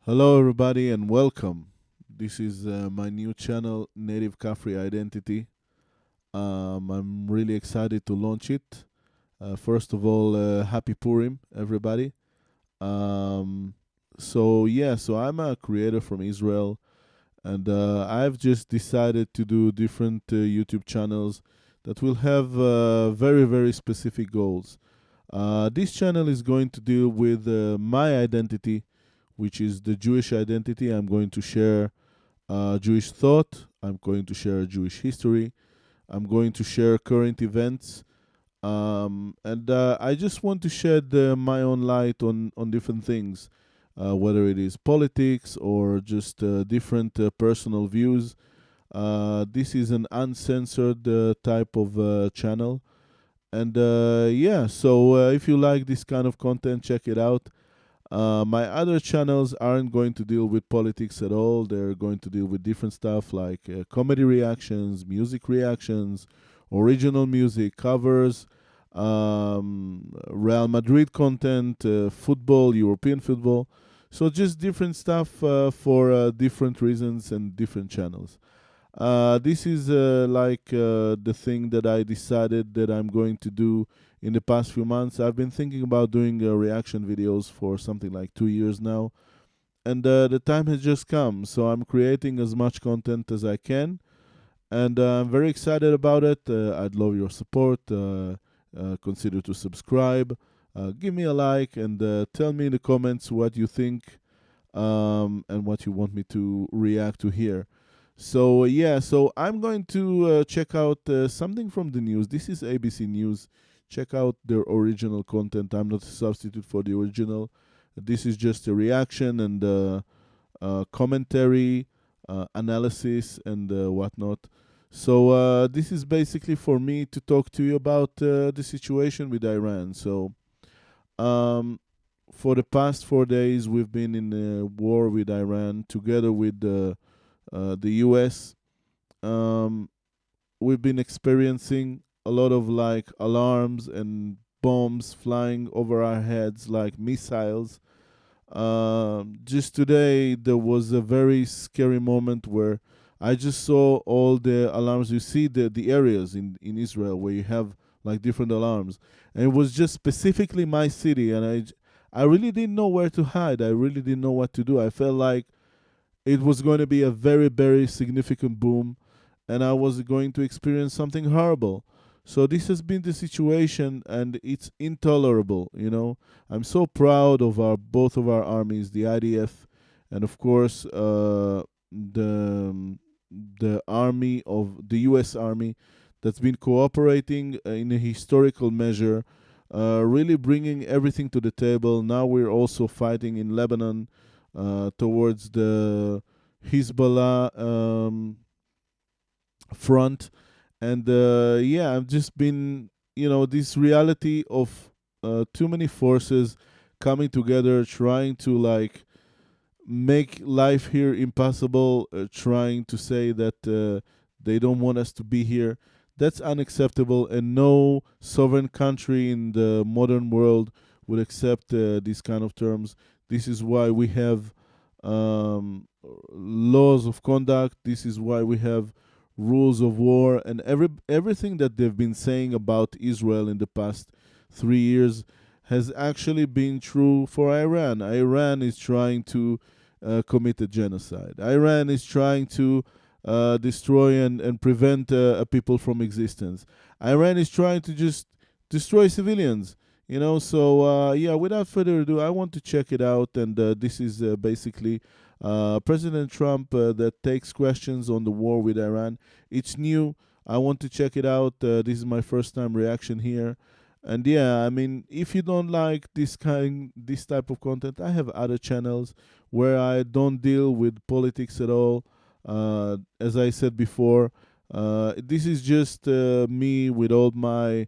Hello, everybody, and welcome. This is my new channel, Native Kafri Identity. I'm really excited to launch it. First of all, happy Purim, everybody. Um, so I'm a creator from Israel, and I've just decided to do different YouTube channels that will have very, very specific goals. This channel is going to deal with my identity, which is the Jewish identity. I'm going to share Jewish thought. I'm going to share Jewish history. I'm going to share current events. And I just want to shed my own light on different things, whether it is politics or just different personal views. This is an uncensored type of channel. And yeah, so if you like this kind of content, check it out. My other channels aren't going to deal with politics at all. They're going to deal with different stuff like comedy reactions, music reactions, original music, covers, Real Madrid content, football, European football. So just different stuff for different reasons and different channels. This is the thing that I decided that I'm going to do in the past few months. I've been thinking about doing reaction videos for something like 2 years now, and the time has just come. So I'm creating as much content as I can, and I'm very excited about it. I'd love your support. Consider to subscribe, give me a like, and tell me in the comments what you think and what you want me to react to here. So yeah, so I'm going to check out something from the news. This is ABC News. Check out their original content. I'm not a substitute for the original. This is just a reaction and commentary, analysis, and whatnot. So this is basically for me to talk to you about the situation with Iran. So um, for the past 4 days, we've been in a war with Iran together with the US. Um, we've been experiencing a lot of like alarms and bombs flying over our heads like missiles. Just today, there was a very scary moment where I just saw all the alarms. You see the areas in Israel where you have like different alarms, and it was just specifically my city, and I really didn't know where to hide. I really didn't know what to do. I felt like it was going to be a very, very significant boom, and I was going to experience something horrible. So this has been the situation, and it's intolerable. I'm so proud of our both of our armies, the IDF, and of course the army of the U.S. Army, that's been cooperating in a historical measure, really bringing everything to the table. Now we're also fighting in Lebanon towards the Hezbollah front, and yeah, I've just been, this reality of too many forces coming together, trying to like make life here impossible, trying to say that they don't want us to be here. That's unacceptable, and no sovereign country in the modern world would accept these kind of terms. This is why we have laws of conduct. This is why we have rules of war, and everything that they've been saying about Israel in the past 3 years has actually been true for Iran. Iran is trying to commit a genocide. Iran is trying to destroy and prevent a people from existence. Iran is trying to just destroy civilians. So yeah, without further ado, I want to check it out, and this is basically President Trump that takes questions on the war with Iran. It's new. I want to check it out. This is my first time reaction here. And yeah, I mean, if you don't like this type of content, I have other channels where I don't deal with politics at all. As I said before, this is just me with all my,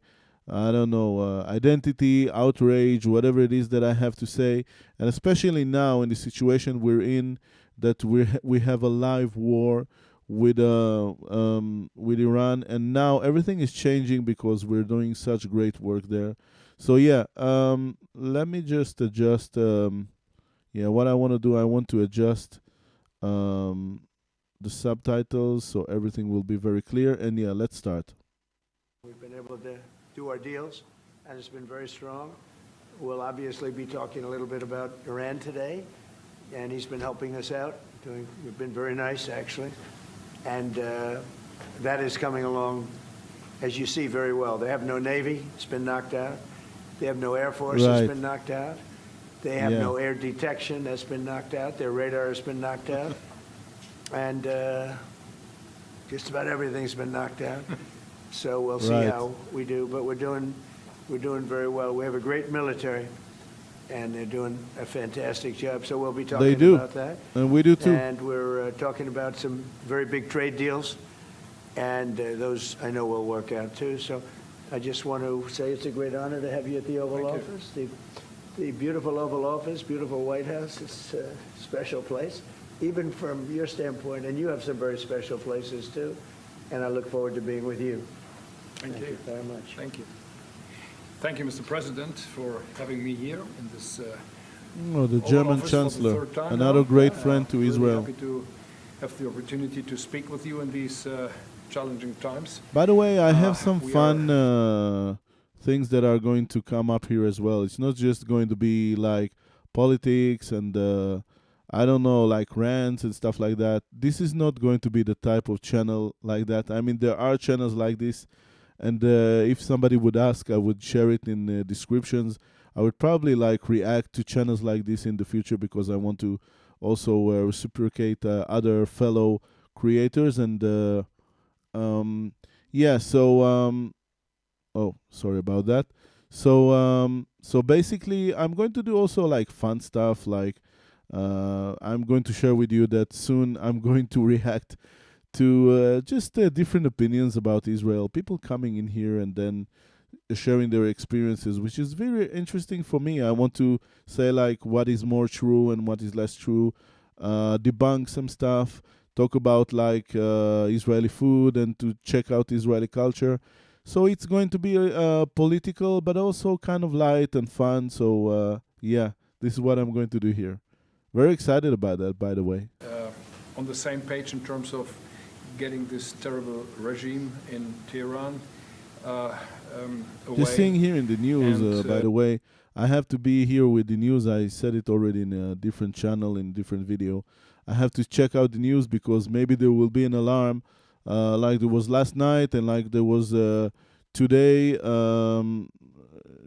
I don't know, identity, outrage, whatever it is that I have to say, and especially now in the situation we're in, that we have a live war with Iran, and now everything is changing because we're doing such great work there. So yeah, let me just adjust, Yeah, what I want to do, I want to adjust um, the subtitles so everything will be very clear. And yeah, let's start. We've been able to do our deals, and it's been very strong. We'll obviously be talking a little bit about Iran today, and he's been helping us out. We've been very nice, actually. And that is coming along, as you see, very well. They have no Navy. It's been knocked out. They have no Air Force. Right. It's been knocked out. They have no air detection. That's been knocked out. Their radar has been knocked out. And just about everything's been knocked out. So we'll see how we do. But we're doing very well. We have a great military, and they're doing a fantastic job. So we'll be talking about that. And we do too. And we're talking about some very big trade deals, and those I know will work out too. So I just want to say it's a great honor to have you at the Oval Office. The beautiful Oval Office, beautiful White House. It's a special place, even from your standpoint. And you have some very special places too. And I look forward to being with you. Thank you very much. Thank you. Thank you, Mr. President, for having me here in this the German Chancellor, another great friend to Israel. Happy to have the opportunity to speak with you in these challenging times. By the way, I have some fun things that are going to come up here as well. It's not just going to be like politics and I don't know, like rants and stuff like that. This is not going to be the type of channel like that. I mean, there are channels like this, and if somebody would ask, I would share it in the descriptions. I would probably like react to channels like this in the future because I want to also reciprocate other fellow creators. And yeah, so oh, sorry about that. So basically, I'm going to do also like fun stuff. Like I'm going to share with you that soon I'm going to react to just different opinions about Israel. People coming in here and then sharing their experiences, which is very interesting for me. I want to say like what is more true and what is less true, debunk some stuff, talk about like Israeli food and to check out Israeli culture. So it's going to be political, but also kind of light and fun. So yeah, this is what I'm going to do here. Very excited about that, by the way. On the same page in terms of getting this terrible regime in Tehran away. Just seeing here in the news, by the way, I have to be here with the news. I said it already in a different channel, in different video. I have to check out the news because maybe there will be an alarm like there was last night and like there was today,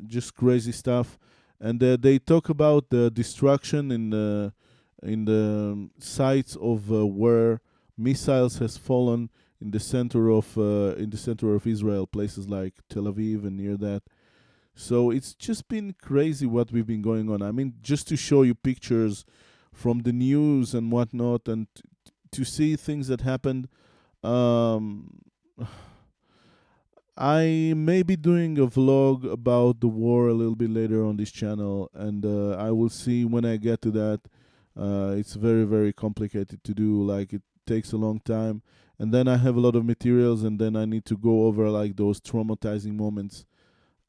just crazy stuff. And they talk about the destruction in the sites of where missiles has fallen in the center of Israel, places like Tel Aviv and near that. So it's just been crazy what we've been going on. I mean, just to show you pictures from the news and whatnot, and to see things that happened. I may be doing a vlog about the war a little bit later on this channel, and I will see when I get to that. It's very, very complicated to do. Like, it takes a long time. And then I have a lot of materials, and then I need to go over, like, those traumatizing moments.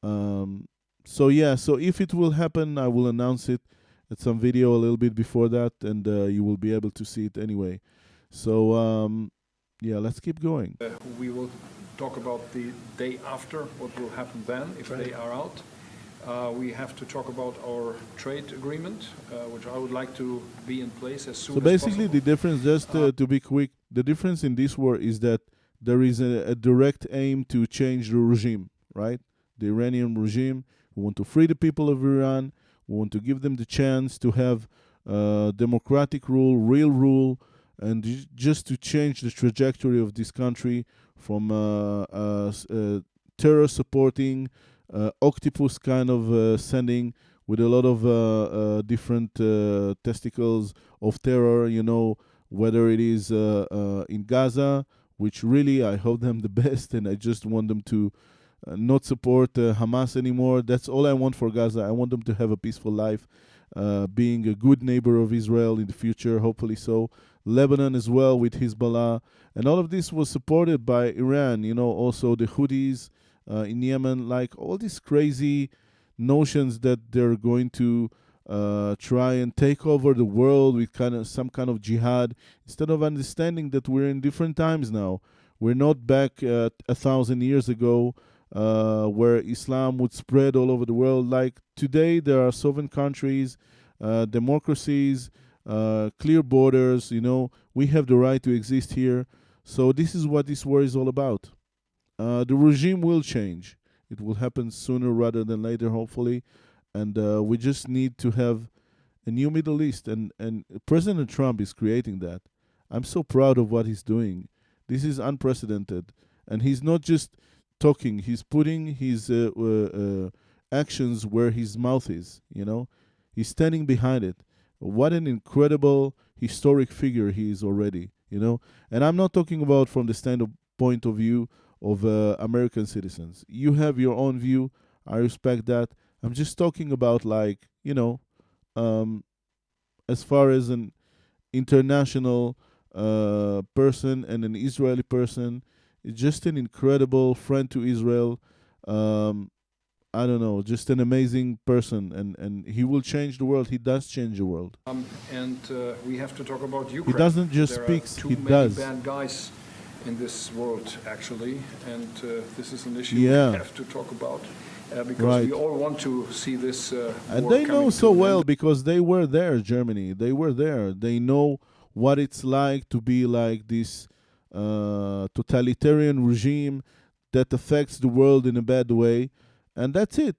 So, yeah, so if it will happen, I will announce it at some video a little bit before that, and you will be able to see it anyway. So, yeah, let's keep going. We will talk about the day after, what will happen then if they are out. We have to talk about our trade agreement, which I would like to be in place as soon as possible. So basically the difference, just to be quick, the difference in this war is that there is a direct aim to change the regime, right? The Iranian regime. We want to free the people of Iran. We want to give them the chance to have democratic rule, real rule, and just to change the trajectory of this country from terror supporting, octopus kind of sending with a lot of different testicles of terror, you know, whether it is in Gaza, which really I hope them the best, and I just want them to not support Hamas anymore. That's all I want for Gaza. I want them to have a peaceful life, being a good neighbor of Israel in the future, hopefully so. Lebanon as well with Hezbollah. And all of this was supported by Iran, you know, also the Houthis in Yemen, like all these crazy notions that they're going to try and take over the world with some kind of jihad, instead of understanding that we're in different times now. We're not back 1,000 years ago, where Islam would spread all over the world. Like today, there are sovereign countries, democracies, clear borders. We have the right to exist here. So this is what this war is all about. The regime will change. It will happen sooner rather than later, hopefully. And we just need to have a new Middle East. And President Trump is creating that. I'm so proud of what he's doing. This is unprecedented. And he's not just talking, he's putting his actions where his mouth is, He's standing behind it. What an incredible historic figure he is already, And I'm not talking about from the standpoint of view of American citizens. You have your own view. I respect that. I'm just talking about as far as an international person and an Israeli person, just an incredible friend to Israel. I don't know, just an amazing person, and he will change the world. He does change the world. And we have to talk about Ukraine. He doesn't just speak, he does. There are too many bad guys in this world, actually, and this is an issue Yeah. we have to talk about. Because Right. we all want to see this And war they know coming so to an well end. because they were there, Germany. They were there. They know what it's like to be like this totalitarian regime that affects the world in a bad way. And that's it.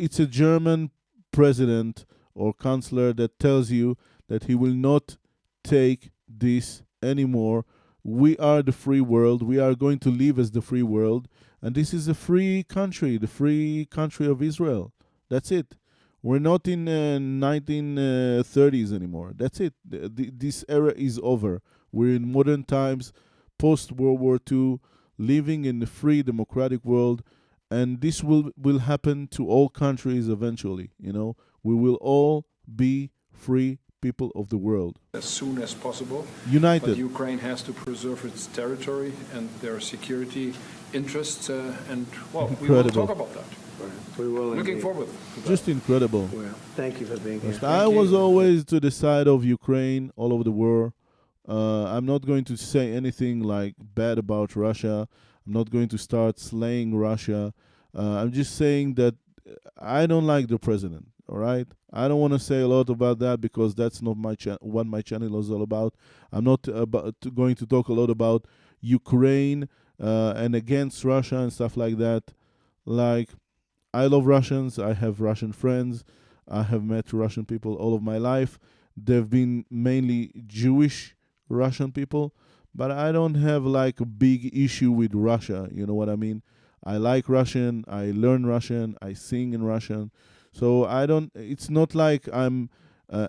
It's a German president or chancellor that tells you that he will not take this anymore. We are the free world. We are going to live as the free world. And this is a free country, the free country of Israel. That's it. We're not in 1930s anymore. That's it. This era is over. We're in modern times, post-World War II, living in a free democratic world. And this will happen to all countries eventually. We will all be free people of the world. As soon as possible. United. But Ukraine has to preserve its territory and their security interests, and we will Incredible. talk about that. We will Looking indeed. forward to that. Just incredible. Well, thank you for being here. I was always to the side of Ukraine all over the war. I'm not going to say anything like bad about Russia. I'm not going to start slaying Russia. I'm just saying that I don't like the president. All right, I don't want to say a lot about that because that's not what my channel is all about. I'm not going to talk a lot about Ukraine and against Russia and stuff like that. Like, I love Russians. I have Russian friends. I have met Russian people all of my life. They've been mainly Jewish Russian people, but I don't have like a big issue with Russia. You know what I mean? I like Russian. I learn Russian. I sing in Russian. So it's not like I'm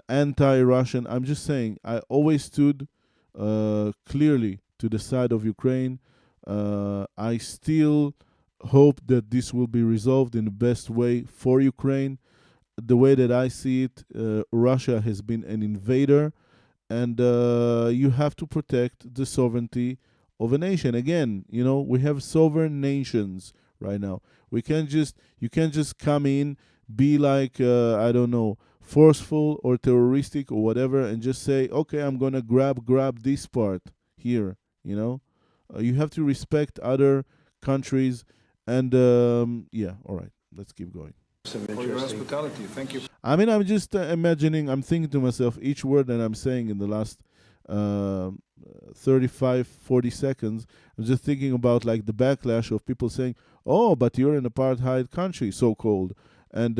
anti-Russian. I'm just saying I always stood clearly to the side of Ukraine. I still hope that this will be resolved in the best way for Ukraine. The way that I see it, Russia has been an invader, and you have to protect the sovereignty of a nation. Again, we have sovereign nations right now. You can't just come in, be like, I don't know, forceful or terroristic or whatever, and just say, okay, I'm going to grab this part here, you have to respect other countries, and all right, let's keep going. Some For your interesting. hospitality, thank you. I mean, I'm just I'm thinking to myself, each word that I'm saying in the last 35, 40 seconds, I'm just thinking about like the backlash of people saying, oh, but you're an apartheid country, so-called, and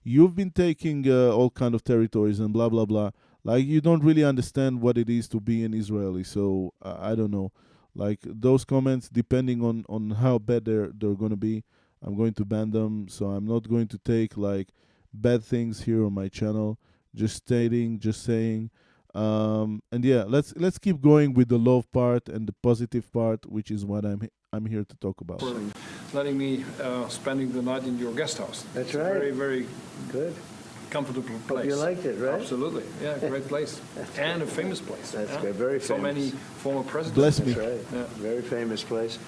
you've been taking all kind of territories and blah, blah, blah. Like, you don't really understand what it is to be an Israeli, so I don't know. Like, those comments, depending on how bad they're going to be, I'm going to ban them, so I'm not going to take like bad things here on my channel. Just saying. And yeah, let's keep going with the love part and the positive part, which is what I'm here to talk about. For letting me spending the night in your guest house. That's It's a right. very, very Good. comfortable place. You liked it, right? Absolutely. Yeah, great place. And a famous place. That's yeah? good. Very So famous. many former presidents. Bless me. That's right. Yeah. Very famous place.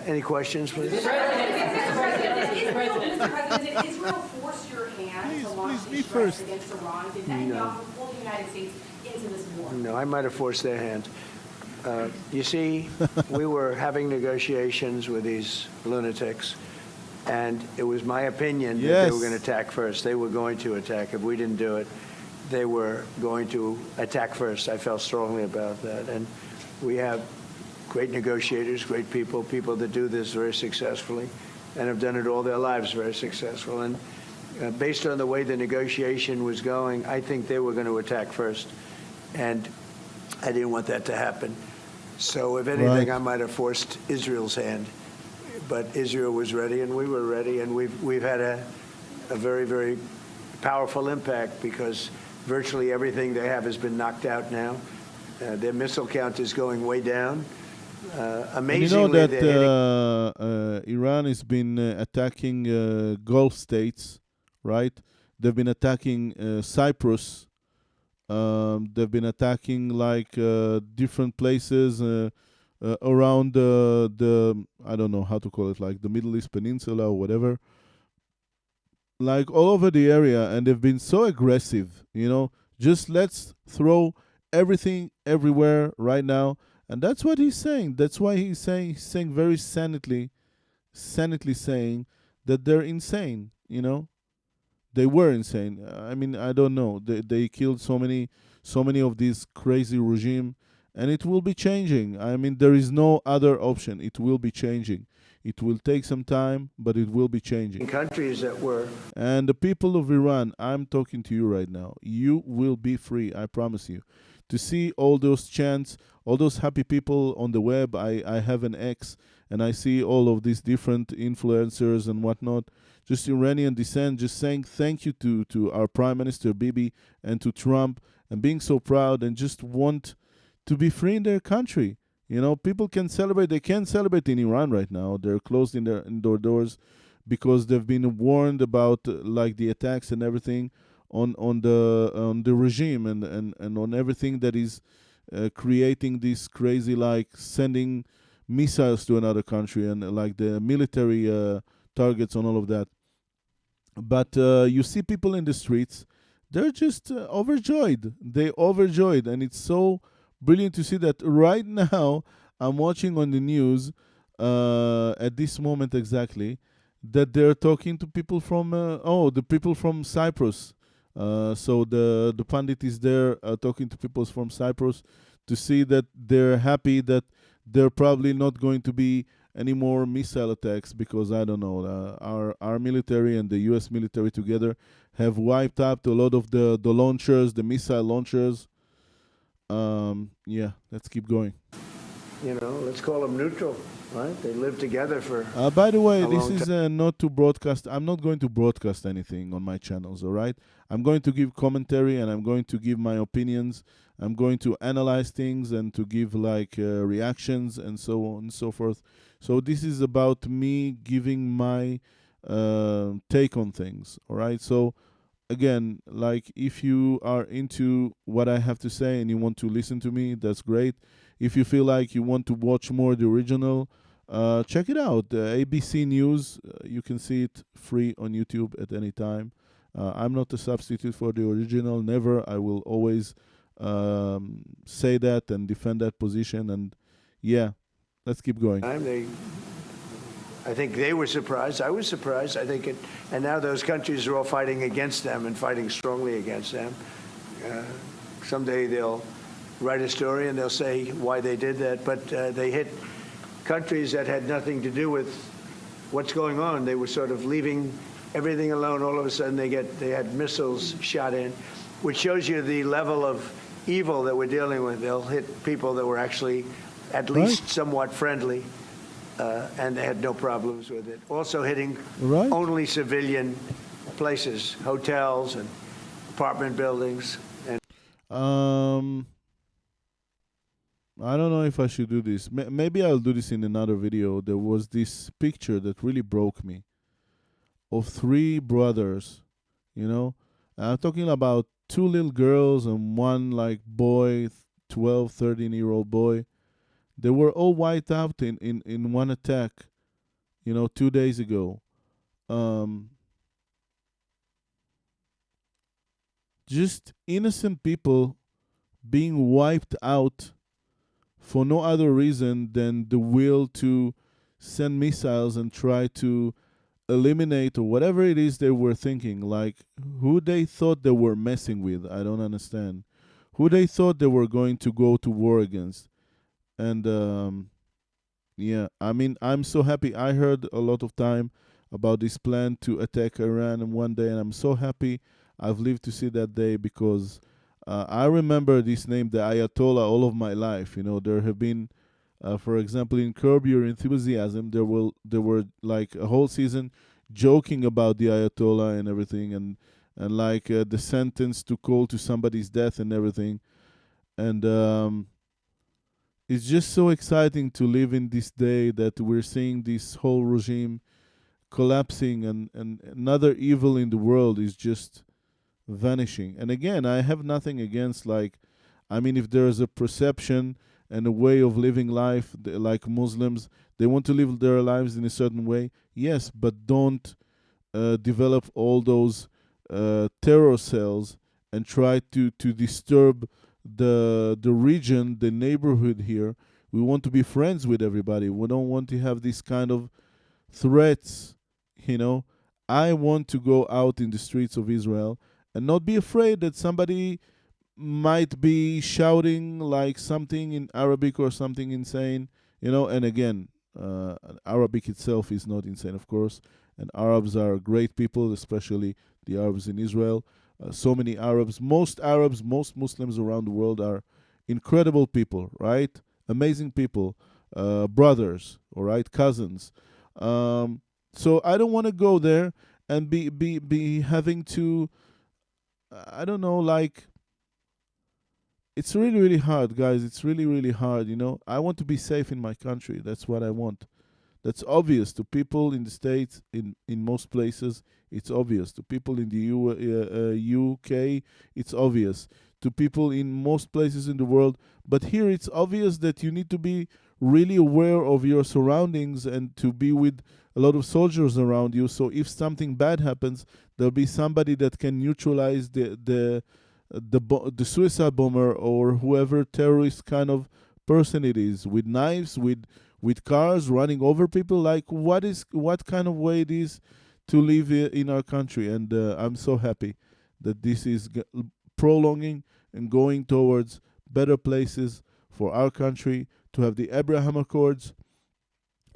Any questions, please? Mr. President, is Israel for force your hand to Please, launch please, me these strikes first. against Iran? Did Netanyahu pull the United States into this war? No, I might have forced their hand. You see, we were having negotiations with these lunatics, and it was my opinion that they were going to Yes. attack first. They were going to attack. If we didn't do it, they were going to attack first. I felt strongly about that. And we have great negotiators, great people, people that do this very successfully and have done it all their lives very successful. And based on the way the negotiation was going, I think they were going to attack first. And I didn't want that to happen. So if anything, Right. I might have forced Israel's hand. But Israel was ready, and we were ready, and we've had a very, very powerful impact because virtually everything they have has been knocked out now. Their missile count is going way down. And you know Amazingly, that they're hitting. Iran has been attacking Gulf states, right? They've been attacking Cyprus. They've been attacking like different places around the I don't know how to call it, like the Middle East Peninsula or whatever, like all over the area, and they've been so aggressive. Just let's throw everything everywhere right now, and that's what he's saying. That's why he's saying very sanely saying that they're insane. They were insane. I mean, I don't know. They killed so many of these crazy regime, and it will be changing. I mean, there is no other option. It will be changing. It will take some time, but it will be changing. Countries that were And the people of Iran, I'm talking to you right now. You will be free, I promise you. To see all those chants, all those happy people on the web, I have an X, and I see all of these different influencers and whatnot, just Iranian descent, just saying thank you to our Prime Minister Bibi and to Trump, and being so proud and just want to be free in their country. People can celebrate. They can't celebrate in Iran right now. They're closed in their indoor doors because they've been warned about like the attacks and everything on the regime and on everything that is creating this crazy, like sending missiles to another country and like the military targets on all of that. But you see people in the streets, they're just overjoyed. They overjoyed, and it's so brilliant to see that right now. I'm watching on the news at this moment exactly that they're talking to people from the people from Cyprus. So the pundit is there talking to people from Cyprus to see that they're happy that there probably not going to be any more missile attacks because I don't know, our military and the U.S. military together have wiped out a lot of the launchers, the missile launchers. Yeah, let's keep going. let's call them neutral, right? They lived together for By the way, a this long is time. not to broadcast. I'm not going to broadcast anything on my channels, all right? I'm going to give commentary and I'm going to give my opinions. I'm going to analyze things and to give like reactions and so on and so forth. So this is about me giving my take on things, all right? So again, like if you are into what I have to say and you want to listen to me, that's great. If you feel like you want to watch more the original, check it out. ABC News, you can see it free on YouTube at any time. I'm not a substitute for the original, never. I will always say that and defend that position. And yeah, let's keep going. I think they were surprised. I was surprised. I think and now those countries are all fighting against them and fighting strongly against them. Someday they'll write a story and they'll say why they did that. But they hit countries that had nothing to do with what's going on. They were sort of leaving everything alone. All of a sudden they had missiles shot in, which shows you the level of evil that we're dealing with. They'll hit people that were actually at least somewhat friendly. And they had no problems with it. Also hitting only civilian places, hotels and apartment buildings. And I don't know if I should do this. Maybe I'll do this in another video. There was this picture that really broke me of three brothers, I'm talking about two little girls and one like boy, 12, 13-year-old boy. They were all wiped out in one attack, 2 days ago. just innocent people being wiped out for no other reason than the will to send missiles and try to eliminate or whatever it is they were thinking. Like, who they thought they were messing with, I don't understand. Who they thought they were going to go to war against. And yeah, I mean, I'm so happy. I heard a lot of time about this plan to attack Iran in one day, and I'm so happy I've lived to see that day, because I remember this name, the Ayatollah, all of my life. You know, there have been, for example, in Curb Your Enthusiasm, there were like a whole season joking about the Ayatollah and everything, and like the sentence to call to somebody's death and everything, and it's just so exciting to live in this day that we're seeing this whole regime collapsing, and another evil in the world is just vanishing. And again, I have nothing against, like, I mean, if there is a perception and a way of living life, like Muslims, they want to live their lives in a certain way, yes, but don't develop all those terror cells and try to disturb the region, the neighborhood here. We want to be friends with everybody. We don't want to have this kind of threats, you know. I want to go out in the streets of Israel and not be afraid that somebody might be shouting like something in Arabic or something insane, you know. And again, Arabic itself is not insane, of course, and Arabs are great people, especially the Arabs in Israel. So many Arabs, most Muslims around the world are incredible people, right? Amazing people, brothers, all right, cousins. So I don't want to go there and be having to, I don't know, like, it's really, really hard, guys. It's really, really hard, you know. I want to be safe in my country. That's what I want. That's obvious to people in the States, in most places. It's obvious. To people in the UK, it's obvious. To people in most places in the world. But here it's obvious that you need to be really aware of your surroundings and to be with a lot of soldiers around you. So if something bad happens, there'll be somebody that can neutralize the suicide bomber or whoever terrorist kind of person it is, with knives, with cars running over people. Like, what kind of way it is to live in our country. And I'm so happy that this is prolonging and going towards better places for our country, to have the Abraham Accords,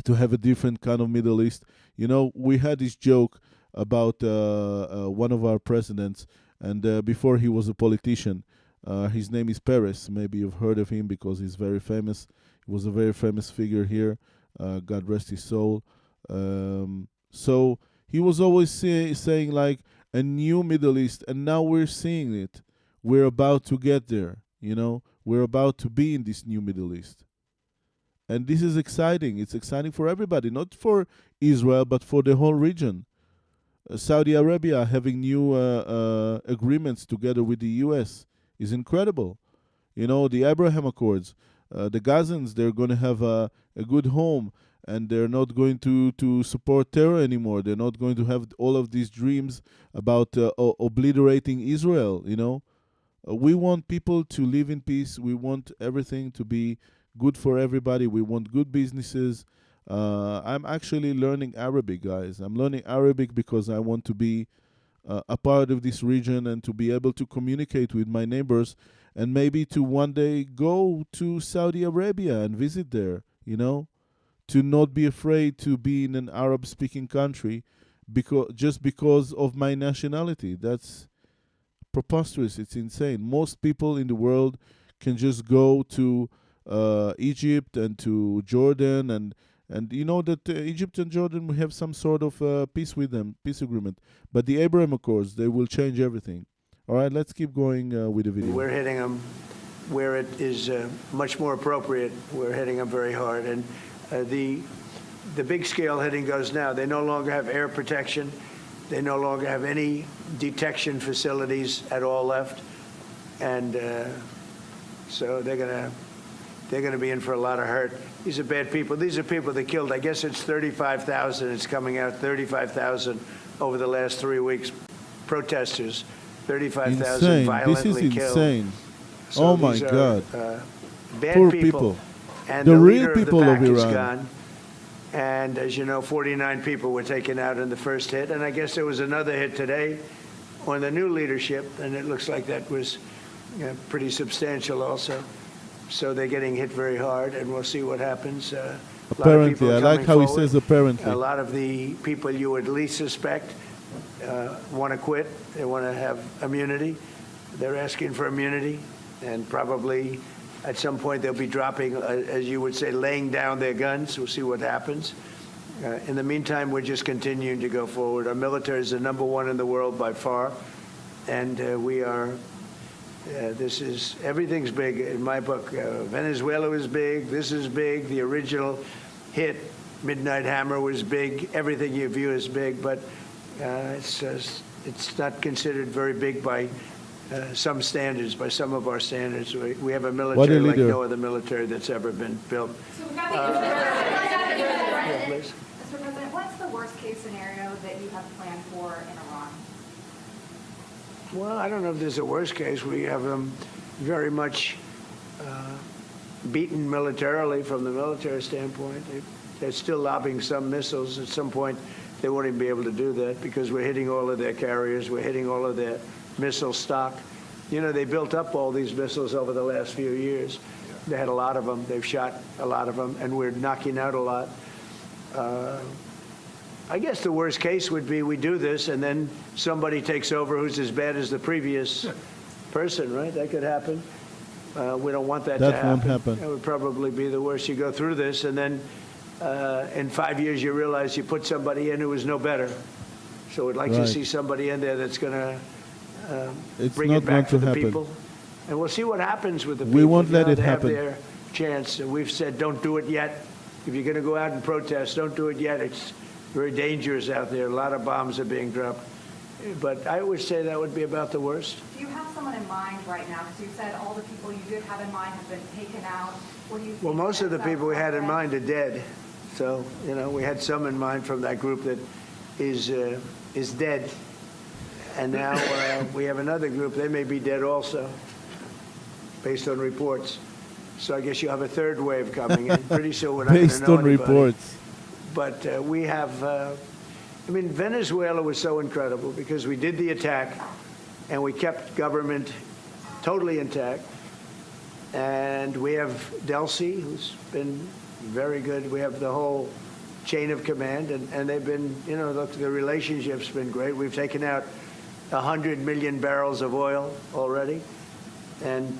to have a different kind of Middle East. You know, we had this joke about one of our presidents, and before he was a politician. His name is Peres. Maybe you've heard of him because he's very famous. He was a very famous figure here. God rest his soul. So he was always saying like a new Middle East, and now we're seeing it. We're about to get there. You know, we're about to be in this new Middle East. And this is exciting. It's exciting for everybody, not for Israel, but for the whole region. Saudi Arabia having new agreements together with the U.S. is incredible. You know, the Abraham Accords, the Gazans, they're going to have a good home, and they're not going to support terror anymore. They're not going to have all of these dreams about obliterating Israel, you know. We want people to live in peace. We want everything to be good for everybody. We want good businesses. I'm actually learning Arabic, guys. I'm learning Arabic because I want to be a part of this region and to be able to communicate with my neighbors, and maybe to one day go to Saudi Arabia and visit there, you know, to not be afraid to be in an Arab-speaking country just because of my nationality. That's preposterous. It's insane. Most people in the world can just go to Egypt and to Jordan, and you know that Egypt and Jordan, we have some sort of peace with them, peace agreement. But the Abraham Accords, they will change everything. All right, let's keep going with the video. We're hitting them where it is much more appropriate. We're hitting them very hard. And the big scale hitting goes now. They no longer have air protection. They no longer have any detection facilities at all left. And so they're going to be in for a lot of hurt. These are bad people. These are people that killed, I guess it's 35,000. It's coming out 35,000 over the last 3 weeks. Protesters 35,000 Insane. This is violently killed. insane. So Oh my these are, God. bad Poor people. people. And The the real leader people of of the pack is Iran. gone. And as you know, 49 people were taken out in the first hit. And I guess there was another hit today on the new leadership. And it looks like that was pretty substantial also. So they're getting hit very hard. And we'll see what happens. A lot of Apparently. people I are like coming how he forward. says apparently. A lot of the people you would least suspect want to quit. They want to have immunity. They're asking for immunity. And probably at some point they'll be dropping, as you would say, laying down their guns. We'll see what happens. In the meantime, we're just continuing to go forward. Our military is the number one in the world by far. And we are, everything's big in my book. Venezuela was big. This is big. The original hit, Midnight Hammer, was big. Everything you view is big. But it's not considered very big by some standards, by some of our standards. We have a military like no other military that's ever been built. So we've got the Yeah, please. Mr. President, what's the worst-case scenario that you have planned for in Iran? Well, I don't know if there's a worst case. We have them very much beaten militarily from the military standpoint. They're still lobbing some missiles. At some point, they won't even be able to do that because we're hitting all of their carriers. We're hitting all of their missile stock. You know, they built up all these missiles over the last few years. They had a lot of them. They've shot a lot of them, and we're knocking out a lot. I guess the worst case would be we do this, and then somebody takes over who's as bad as the previous person, right? That could happen. We don't want that to happen. That won't happen. That would probably be the worst. You go through this, and then in 5 years you realize you put somebody in who was no better. So we'd like to see somebody in there that's going to bring it back to the people. And we'll see what happens with the people. We won't let it they happen. have their chance. And we've said don't do it yet. If you're going to go out and protest, don't do it yet. It's very dangerous out there. A lot of bombs are being dropped. But I would say that would be about the worst. Do you have someone in mind right now? Because you said all the people you did have in mind have been taken out. What do you think? Well, most of the about people we had in that? mind are dead. So, you know, we had some in mind from that group that is dead. And now we have another group. They may be dead also, based on reports. So I guess you have a third wave coming in. Pretty soon we're not going to Based know on anybody. reports. But we have, I mean, Venezuela was so incredible because we did the attack and we kept government totally intact. And we have Delcy, who's been very good. We have the whole chain of command, and they've been, you know, look, the relationship's been great. We've taken out 100 million barrels of oil already, and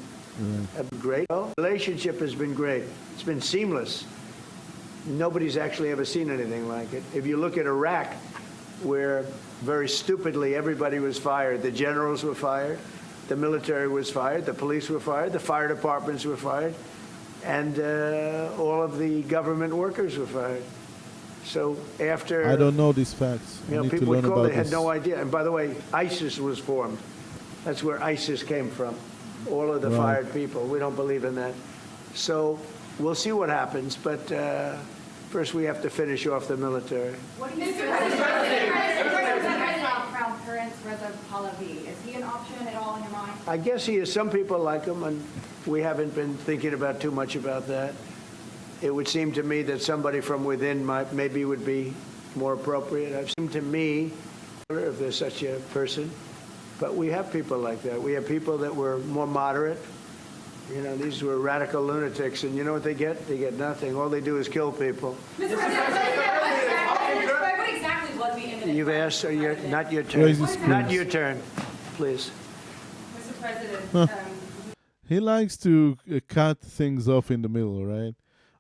great. Well, the relationship has been great. It's been seamless. Nobody's actually ever seen anything like it. If you look at Iraq, where very stupidly everybody was fired, the generals were fired, the military was fired, the police were fired, the fire departments were fired, and all of the government workers were fired. So after... I don't know these facts. You I know, need to people learn would call, about they had this. no idea. And by the way, ISIS was formed. That's where ISIS came from. All of the Right. fired people. We don't believe in that. So we'll see what happens. But first we have to finish off the military. What do you think about Crown Prince Reza Pahlavi? Is he an option at all in your mind? I guess he is. Some people like him, and we haven't been thinking about too much about that. It would seem to me that somebody from within maybe would be more appropriate. It seemed to me, if there's such a person, but we have people like that. We have people that were more moderate. You know, these were radical lunatics, and you know what they get? They get nothing. All they do is kill people. Mr. President, what exactly was the imminent You've threat, asked, Mr. President? not your turn. Crazy screens. Not your turn, please. Mr. President, He likes to cut things off in the middle, right?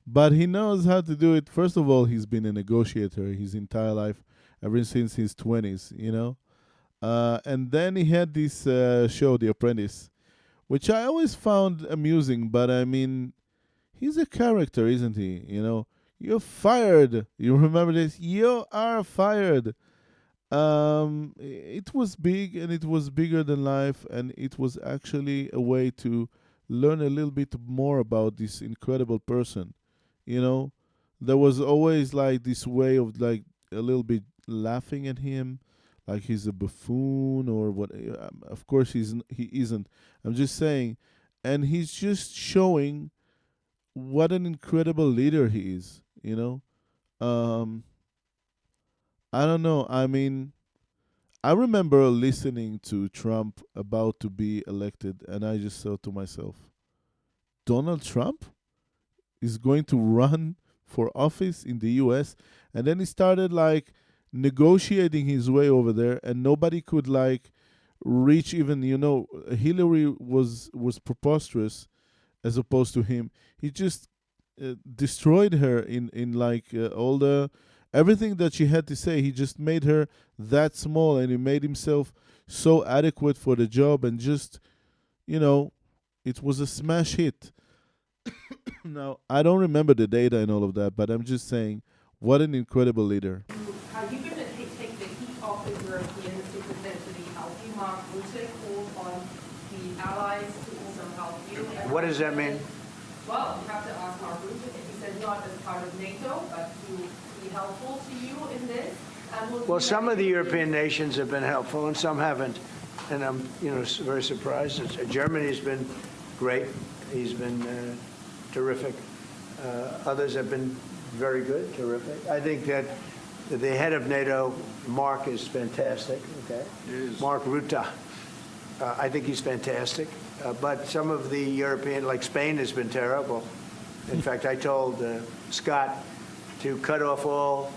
But he knows how to do it. First of all, he's been a negotiator his entire life, ever since his 20s, you know? And then he had this show, The Apprentice, which I always found amusing, but I mean, he's a character, isn't he? You know, you're fired. You remember this? You are fired. It was big, and it was bigger than life, and it was actually a way to learn a little bit more about this incredible person. You know, there was always like this way of like a little bit laughing at him, like he's a buffoon or what. Of course, he isn't. I'm just saying, and he's just showing what an incredible leader he is. I don't know. I mean, I remember listening to Trump about to be elected, and I just thought to myself, Donald Trump is going to run for office in the US. And then he started like negotiating his way over there, and nobody could like reach even, Hillary was preposterous as opposed to him. He just destroyed her in like all the everything that she had to say. He just made her that small, and he made himself so adequate for the job, and just, it was a smash hit. Now, I don't remember the data and all of that, but I'm just saying, what an incredible leader. Are you going to take the heat off the Europeans to potentially help you? Mark Rutte called on the allies to also help you. What does that mean? Well, you have to ask Mark Rutte. He said not as part of NATO, but to be helpful to you in this. Well, some of the European nations have been helpful and some haven't. And I'm, very surprised. Germany's been great. He's been terrific. Others have been very good, terrific. I think that the head of NATO, Mark, is fantastic. Okay, Mark Rutte. I think he's fantastic. But some of the European, like Spain, has been terrible. In fact, I told Scott to cut off all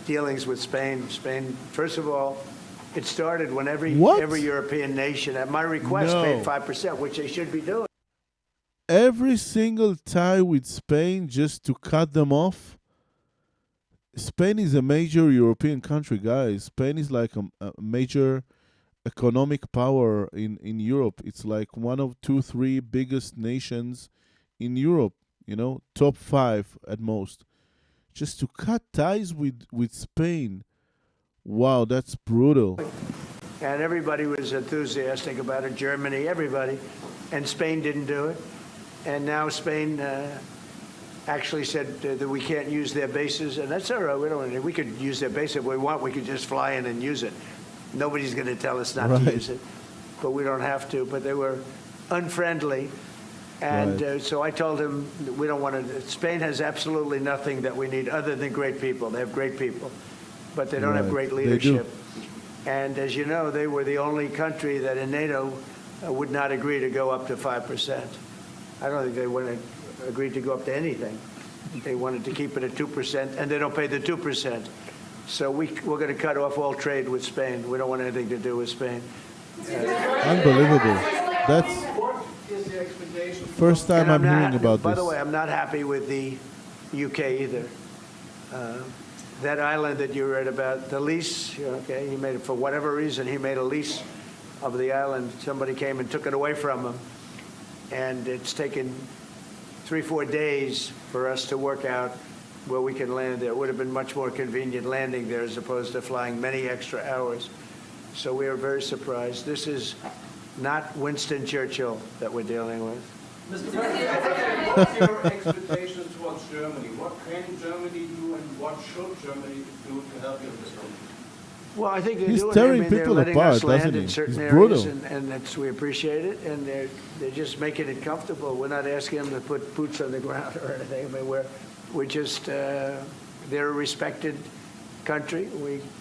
dealings with Spain. Spain, first of all, it started when every European nation, at my request, paid 5%, which they should be doing. Every single tie with Spain just to cut them off. Spain is a major European country, guys. Spain is like a major economic power in Europe. It's like one of 2-3 biggest nations in Europe, top 5 at most. Just to cut ties with Spain. Wow, that's brutal. And everybody was enthusiastic about it, Germany, everybody. And Spain didn't do it. And now Spain actually said that we can't use their bases, and that's all right. We could use their base if we want. We could just fly in and use it. Nobody's going to tell us not to use it, but we don't have to. But they were unfriendly, and so I told him we don't want to. Spain has absolutely nothing that we need other than great people. They have great people, but they don't have great leadership. And as you know, they were the only country that in NATO would not agree to go up to 5%. I don't think they would have agreed to go up to anything. They wanted to keep it at 2%, and they don't pay the 2%. So we're going to cut off all trade with Spain. We don't want anything to do with Spain. Unbelievable. That's first time I'm hearing about this. By the way, I'm not happy with the UK either. That island that you read about, the lease, okay, he made it for whatever reason. He made a lease of the island. Somebody came and took it away from him. And it's taken 3-4 days for us to work out where we can land there. It would have been much more convenient landing there as opposed to flying many extra hours. So we are very surprised. This is not Winston Churchill that we're dealing with. Mr. President, what's your expectation towards Germany? What can Germany do and what should Germany do to help you in this country? Well, I think they're He's doing tearing it. I mean, people they're letting apart, us land doesn't he? in certain He's areas, brutal. and we appreciate it. And they're just making it comfortable. We're not asking them to put boots on the ground or anything. I mean, we're just they're a respected country.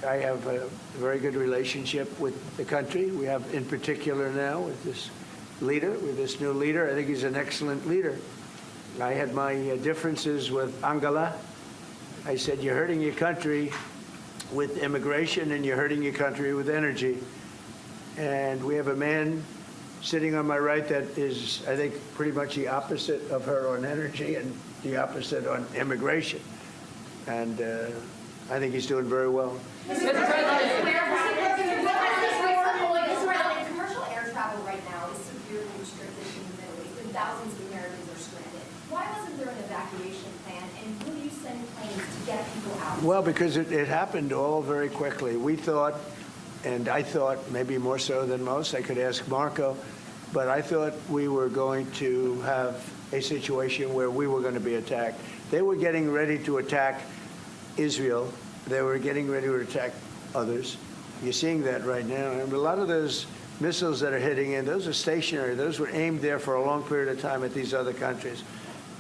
I have a very good relationship with the country. We have, in particular, now with this leader, with this new leader. I think he's an excellent leader. I had my differences with Angela. I said, "You're hurting your country with immigration, and you're hurting your country with energy." And we have a man sitting on my right that is, I think, pretty much the opposite of her on energy and the opposite on immigration. And I think he's doing very well. Commercial air travel right now is severely restricted in the Middle East, and thousands of Americans are stranded. Why wasn't there an evacuation plan, and will you send planes to get people out? Well, because it happened all very quickly. We thought, and I thought maybe more so than most, I could ask Marco, but I thought we were going to have a situation where we were going to be attacked. They were getting ready to attack Israel. They were getting ready to attack others. You're seeing that right now. And a lot of those missiles that are hitting in, those are stationary. Those were aimed there for a long period of time at these other countries.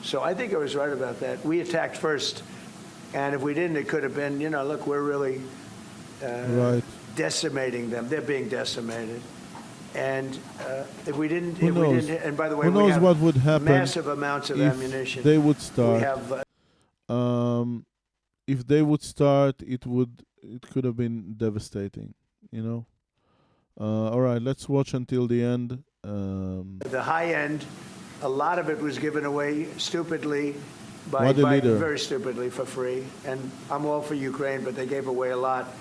So I think I was right about that. We attacked first, and if we didn't, it could have been, look, we're really Right. decimating them. They're being decimated. And if we didn't, Who knows? and by the way, Who we knows have what would happen massive amounts of if ammunition. they would We start? have If they would start, it could have been devastating. All right, let's watch until the end. the high end. A lot of it was given away stupidly by What a leader. very stupidly for free. And I'm all for Ukraine, but they gave away a lot.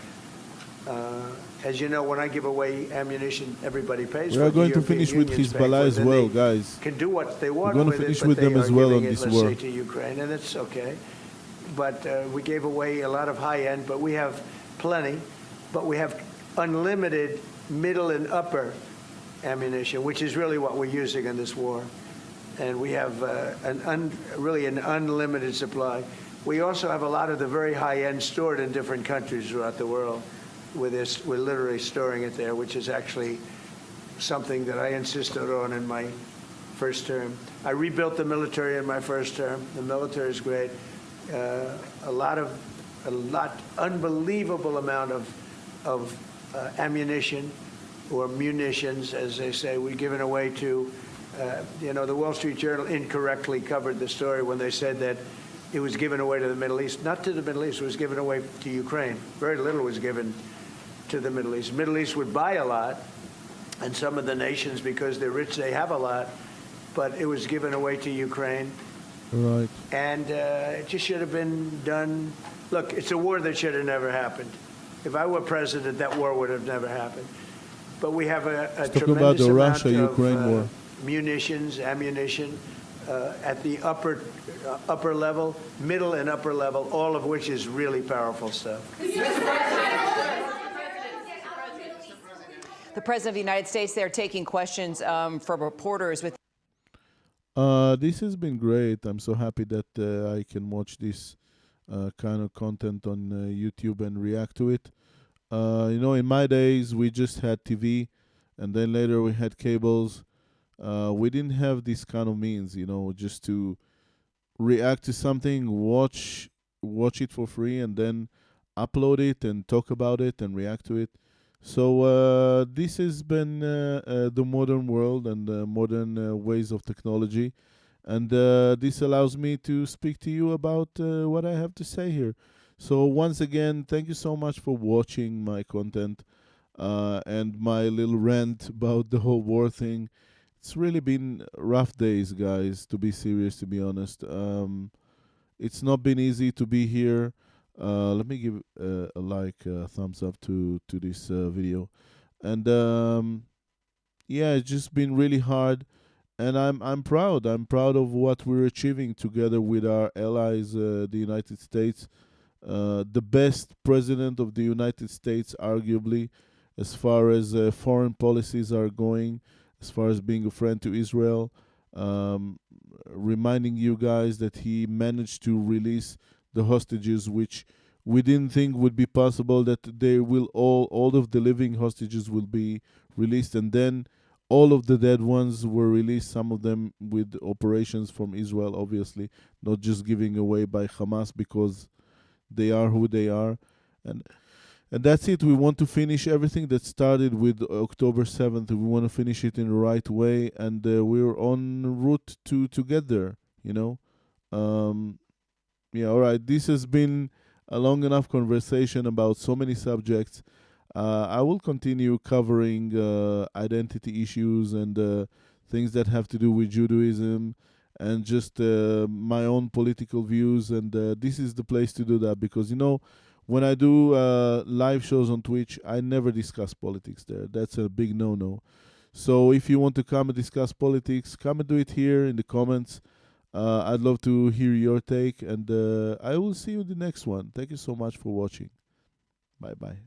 As you know, when I give away ammunition, everybody pays We for are it. The going to European finish with Union's paying Hezbollah for it. as Then well, they guys. can do what they want We're gonna with finish it, but with they them are as well giving on it, this let's war. say, to Ukraine, and it's okay. But we gave away a lot of high end, but we have plenty. But we have unlimited middle and upper ammunition, which is really what we're using in this war. And we have really an unlimited supply. We also have a lot of the very high end stored in different countries throughout the world. We're literally storing it there, which is actually something that I insisted on in my first term. I rebuilt the military in my first term. The military is great. Unbelievable amount of ammunition, or munitions, as they say, we're given away to. The Wall Street Journal incorrectly covered the story when they said that it was given away to the Middle East. Not to the Middle East, it was given away to Ukraine. Very little was given to the Middle East. The Middle East would buy a lot, and some of the nations, because they're rich, they have a lot, but it was given away to Ukraine. Right. And it just should have been done. Look, it's a war that should have never happened. If I were president, that war would have never happened. But we have a talking about tremendous the amount Russia-Ukraine of war. munitions, ammunition at the upper level, middle and upper level, all of which is really powerful stuff. The President of the United States there taking questions from reporters with. This has been great. I'm so happy that I can watch this kind of content on YouTube and react to it. In my days, we just had TV, and then later we had cables. We didn't have this kind of means, just to react to something, watch it for free, and then upload it and talk about it and react to it. So this has been the modern world and the modern ways of technology, and this allows me to speak to you about what I have to say here. So once again, thank you so much for watching my content and my little rant about the whole war thing. It's really been rough days, guys, to be serious, to be honest. It's not been easy to be here. Let me give a thumbs up to this video. And it's just been really hard. And I'm proud. I'm proud of what we're achieving together with our allies, the United States. The best president of the United States, arguably, as far as foreign policies are going, as far as being a friend to Israel, reminding you guys that he managed to release the hostages, which we didn't think would be possible, that they will all of the living hostages will be released, and then all of the dead ones were released, some of them with operations from Israel, obviously, not just giving away by Hamas because they are who they are. And that's it. We want to finish everything that started with October 7th. We want to finish it in the right way, and we're on route to get there, all right. This has been a long enough conversation about so many subjects. I will continue covering identity issues and things that have to do with Judaism and just my own political views. And this is the place to do that because, when I do live shows on Twitch, I never discuss politics there. That's a big no-no. So if you want to come and discuss politics, come and do it here in the comments. I'd love to hear your take, and I will see you in the next one. Thank you so much for watching. Bye-bye.